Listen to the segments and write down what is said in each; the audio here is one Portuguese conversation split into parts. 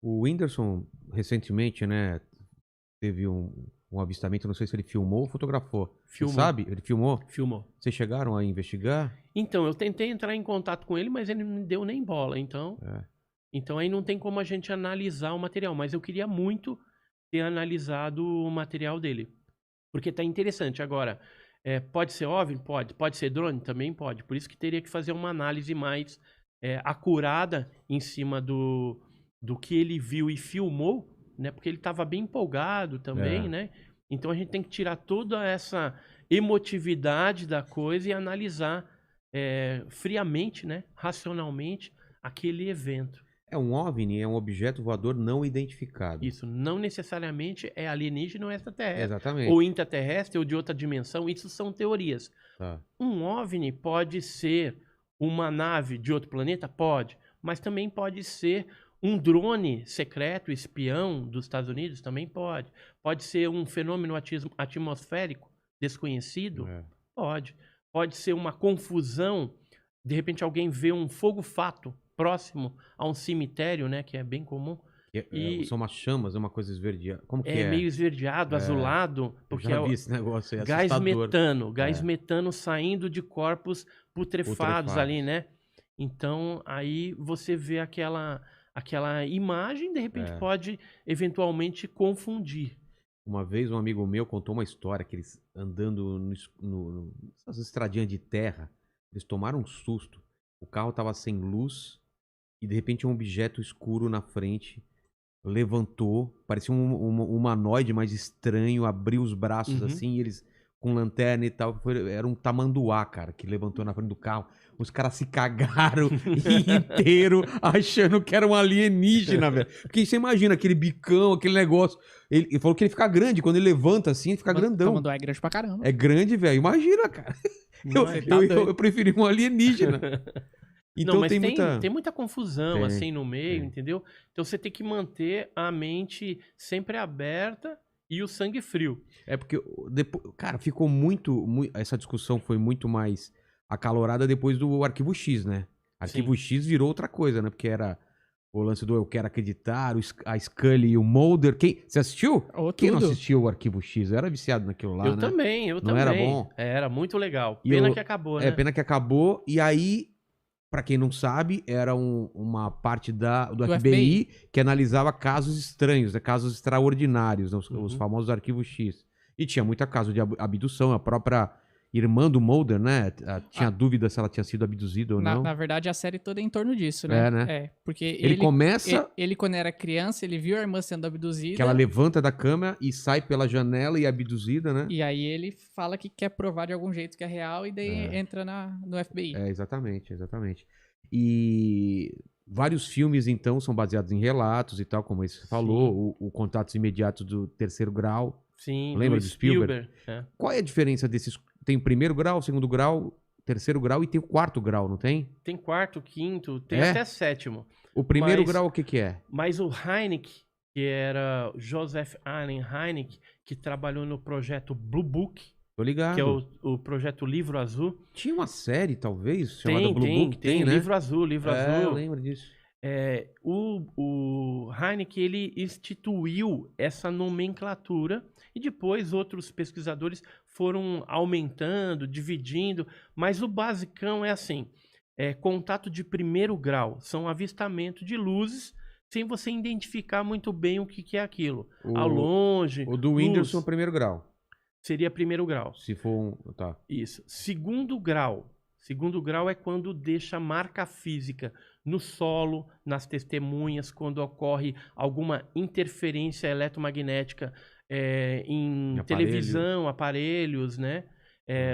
O Whindersson, recentemente, né, teve um avistamento, não sei se ele filmou ou fotografou. Você Filmou. sabe? Ele filmou? Filmou. Vocês chegaram a investigar? Então, eu tentei entrar em contato com ele, mas ele não me deu nem bola. Então, É. então aí não tem como a gente analisar o material. Mas eu queria muito ter analisado o material dele. Porque tá interessante. Agora, pode ser OVNI? Pode. Pode ser drone? Também pode. Por isso que teria que fazer uma análise mais acurada em cima do que ele viu e filmou, né? Porque ele estava bem empolgado também, É. né? Então a gente tem que tirar toda essa emotividade da coisa e analisar friamente, né? Racionalmente, aquele evento. É um OVNI, é um objeto voador não identificado. Isso não necessariamente é alienígena ou extraterrestre, ou Exatamente. intraterrestre ou de outra dimensão, isso são teorias. Tá. Um OVNI pode ser uma nave de outro planeta? Pode, mas também pode ser um drone secreto, espião dos Estados Unidos? Também pode. Pode ser um fenômeno atmosférico desconhecido? É. Pode. Pode ser uma confusão, de repente alguém vê um fogo-fato próximo a um cemitério, né, que é bem comum, e São umas chamas, é uma coisa esverdeada. Como que é é? meio esverdeado, É, azulado, eu porque já vi esse negócio aí, gás assustador. metano, gás É. metano saindo de corpos putrefados ali, Putrefados. né? Então, aí você vê aquela imagem, de repente É. pode eventualmente confundir. Uma vez um amigo meu contou uma história que eles andando nessas estradinhas de terra, eles tomaram um susto. O carro estava sem luz e de repente um objeto escuro na frente levantou, parecia um humanoide mais estranho, abriu os braços Uhum. assim, e eles com lanterna e tal. Era um tamanduá, cara, que levantou na frente do carro. Os caras se cagaram inteiro achando que era um alienígena, velho. Porque você imagina aquele bicão, aquele negócio. Ele falou que ele fica grande, quando ele levanta assim, ele fica grandão. Tamanduá é grande pra caramba. É grande, velho. Imagina, cara. Eu, Imagina. tá eu, doido. eu preferi um alienígena. Então Não, mas tem muita. tem muita confusão Tem, assim no meio, tem. entendeu? Então você tem que manter a mente sempre aberta e o sangue frio. É porque, depois, cara, ficou essa discussão foi muito mais acalorada depois do Arquivo X, né? Arquivo X virou outra coisa, né? Porque era o lance do eu quero acreditar, a Scully e o Mulder. Você assistiu? Ou Quem não tudo. assistiu o Arquivo X? Eu era viciado naquilo lá, Eu né? também, eu Não também. era bom? Era muito legal. E Pena que acabou, né? pena que acabou. E aí, pra quem não sabe, era uma parte do FBI que analisava casos estranhos, né? Casos extraordinários, né? Os famosos Arquivos X. E tinha muita caso de abdução. A própria irmã do Mulder, né? Tinha dúvida se ela tinha sido abduzida ou não. Na verdade, a série toda é em torno disso, né? É, né? Porque Ele começa ele, quando era criança, ele viu a irmã sendo abduzida. que ela levanta da cama e sai pela janela e é abduzida, né? E aí ele fala que quer provar de algum jeito que é real e daí entra no FBI. É, exatamente, exatamente. E vários filmes, então, são baseados em relatos e tal, como você falou, o Contatos Imediatos do Terceiro Grau. Sim, Lembra do Spielberg? É. Qual é a diferença desses? Tem o primeiro grau, o segundo grau, terceiro grau e tem o quarto grau, não tem? Tem quarto, quinto, tem É? até sétimo. O primeiro Mas- grau o que que é? Mas o Hynek, que era Joseph Allen Hynek, que trabalhou no projeto Blue Book, Tô ligado. que é o projeto Livro Azul. Tinha uma série, talvez, chamada Blue Book, Tem, né? Livro Azul, Livro Eu Azul. lembro disso. O Hynek, ele instituiu essa nomenclatura e depois outros pesquisadores foram aumentando, dividindo, mas o basicão é assim, contato de primeiro grau, são avistamento de luzes sem você identificar muito bem o que é aquilo. Ao longe, O do luz, Whindersson, primeiro grau. seria primeiro grau. Se for um. Tá. Isso. Segundo grau. Segundo grau é quando deixa marca física no solo, nas testemunhas, quando ocorre alguma interferência eletromagnética em televisão, aparelhos, né?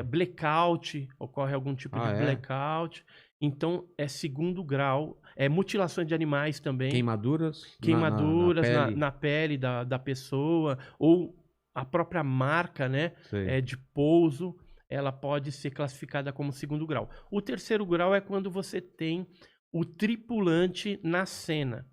Blackout, ocorre algum tipo de blackout. Então, é segundo grau. Mutilações de animais também. Queimaduras? Queimaduras Na pele. na pele da pessoa, ou a própria marca, né? Sei. De pouso, ela pode ser classificada como segundo grau. O terceiro grau é quando você tem o tripulante na cena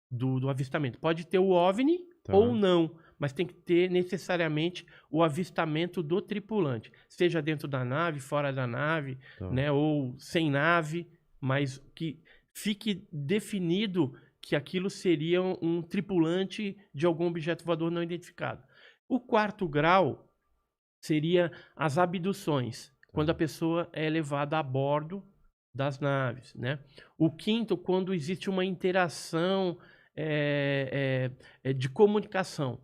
do avistamento. Pode ter o OVNI ou não, mas tem que ter necessariamente o avistamento do tripulante. Seja dentro da nave, fora da nave, né, ou sem nave, mas que fique definido que aquilo seria um tripulante de algum objeto voador não identificado. O 4º grau seria as abduções, quando a pessoa é levada a bordo das naves, né? O 5º, quando existe uma interação de comunicação.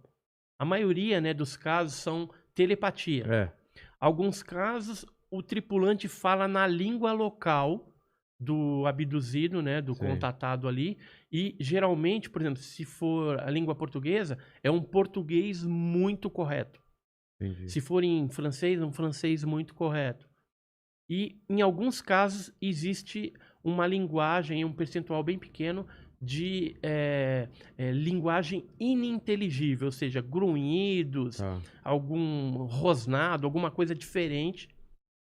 A maioria, né, dos casos são telepatia. Alguns casos, o tripulante fala na língua local do abduzido, né, do contatado ali, e geralmente, por exemplo, se for a língua portuguesa, é um português muito correto. Entendi. Se for em francês, é um francês muito correto. E em alguns casos existe uma linguagem, um percentual bem pequeno de linguagem ininteligível, ou seja, grunhidos, algum rosnado, alguma coisa diferente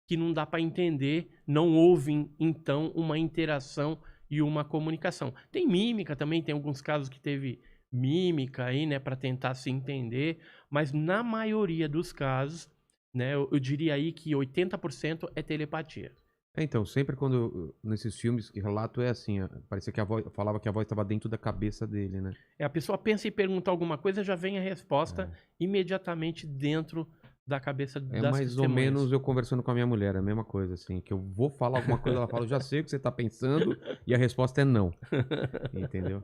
que não dá para entender, não houve, então, uma interação e uma comunicação. Tem mímica também, tem alguns casos que teve mímica aí, né, para tentar se entender, mas na maioria dos casos, né, eu diria aí que 80% é telepatia. Então, sempre quando, nesses filmes que relato é assim, parecia que a voz, falava que a voz estava dentro da cabeça dele, né? A pessoa pensa em perguntar alguma coisa, já vem a resposta imediatamente dentro da cabeça das testemunhas. É mais ou menos eu conversando com a minha mulher, é a mesma coisa, assim, que eu vou falar alguma coisa, ela fala, eu já sei o que você tá pensando, e a resposta é não. Entendeu?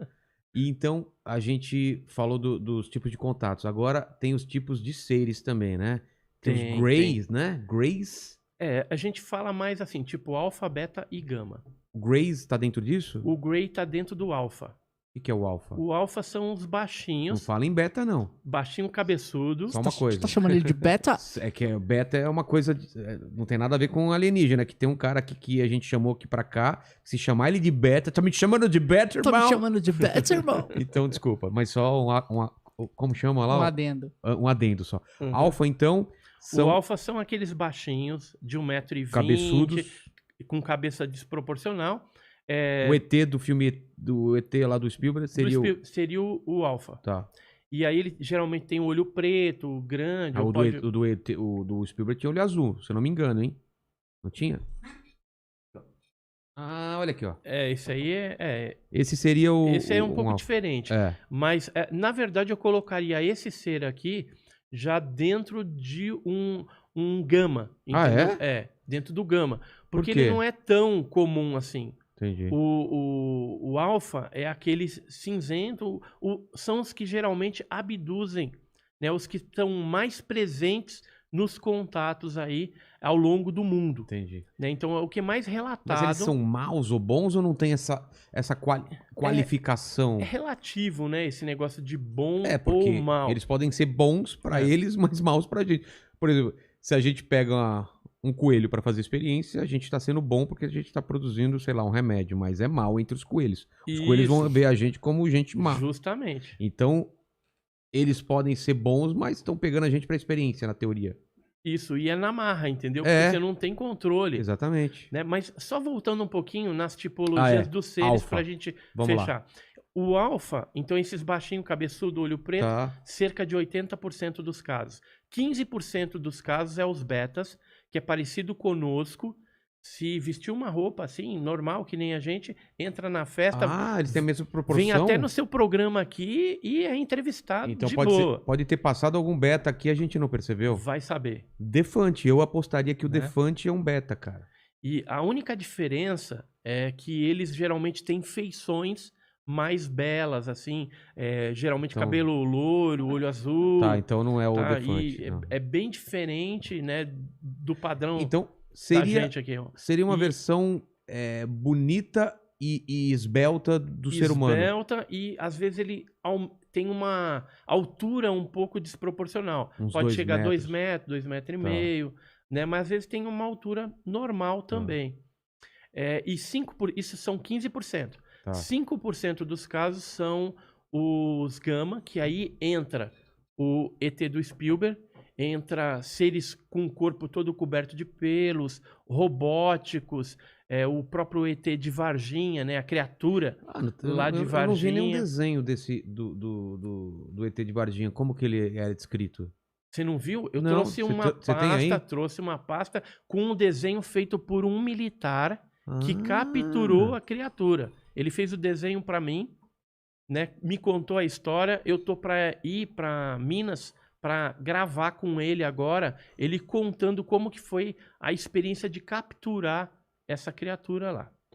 E então, a gente falou dos tipos de contatos. Agora, tem os tipos de seres também, né? Tem os Greys, né? Greys... a gente fala mais assim, tipo alfa, beta e gama. O Greys tá dentro disso? O Grey tá dentro do alfa. O que é o alfa? O alfa são os baixinhos. Não fala em beta, não. Baixinho cabeçudo. Só uma coisa. Você tá chamando ele de beta? É que beta é uma coisa... não tem nada a ver com alienígena. Que tem um cara aqui que a gente chamou aqui pra cá. Se chamar ele de beta... Tá me chamando de beta, irmão? Tô me chamando de beta, irmão. Então, desculpa. Mas só como chama lá? Um adendo. Um adendo só. Alfa, então... O alfa são aqueles baixinhos de 1,20 m. Cabeçudos. Com cabeça desproporcional. O ET do filme do ET lá do Spielberg seria o alfa. Tá. E aí ele geralmente tem um olho preto, grande. O do Spielberg tinha olho azul, se eu não me engano, hein? Não tinha? Ah, olha aqui, ó. Esse aí Esse seria o... Esse é um pouco diferente. Mas, na verdade, eu colocaria esse ser aqui já dentro de um gama. Entendeu? Dentro do gama. Porque ele não é tão comum assim. Entendi. O alfa é aquele cinzento, são os que geralmente abduzem, né? Os que estão mais presentes nos contatos aí ao longo do mundo. Entendi. Né? Então, o que é mais relatado... Mas eles são maus ou bons ou não tem essa qualificação? É relativo, né? Esse negócio de bom porque ou mal. Eles podem ser bons pra eles, mas maus pra gente. Por exemplo, se a gente pega um coelho pra fazer experiência, a gente tá sendo bom porque a gente tá produzindo, sei lá, um remédio, mas é mal entre os coelhos. Os coelhos vão ver a gente como gente má. Justamente. Então, eles podem ser bons, mas estão pegando a gente pra experiência, na teoria. Isso, e é na marra, entendeu? Porque você não tem controle. Exatamente. Né? Mas só voltando um pouquinho nas tipologias dos seres alfa. pra gente Vamos fechar. Lá. O alfa, então esses baixinho, cabeçudo, olho preto, cerca de 80% dos casos. 15% dos casos é os betas, que é parecido conosco. Se vestir uma roupa assim, normal, que nem a gente, entra na festa. Eles têm a mesma proporção. Vem até no seu programa aqui e é entrevistado então de boa. Pode ter passado algum beta aqui, a gente não percebeu. Vai saber. Defante, eu apostaria que o Defante é um beta, cara. E a única diferença é que eles geralmente têm feições mais belas, assim, geralmente então, cabelo loiro, olho azul. Tá, então não é o Defante. É bem diferente, né, do padrão. Então seria uma versão bonita e esbelta do ser humano. Esbelta e às vezes ele tem uma altura um pouco desproporcional. Pode chegar a 2 metros, 2,5 metros, né? Mas às vezes tem uma altura normal também. Isso são 15%. 5% dos casos são os gama, que aí entra o ET do Spielberg, entra seres com o corpo todo coberto de pelos, robóticos, o próprio ET de Varginha, né, a criatura lá de Varginha. Eu não vi nenhum desenho do ET de Varginha, como que ele era descrito? Você não viu? Eu trouxe uma pasta com um desenho feito por um militar que capturou a criatura. Ele fez o desenho para mim. né, me contou a história, eu tô para ir para Minas para gravar com ele agora, ele contando como que foi a experiência de capturar essa criatura lá.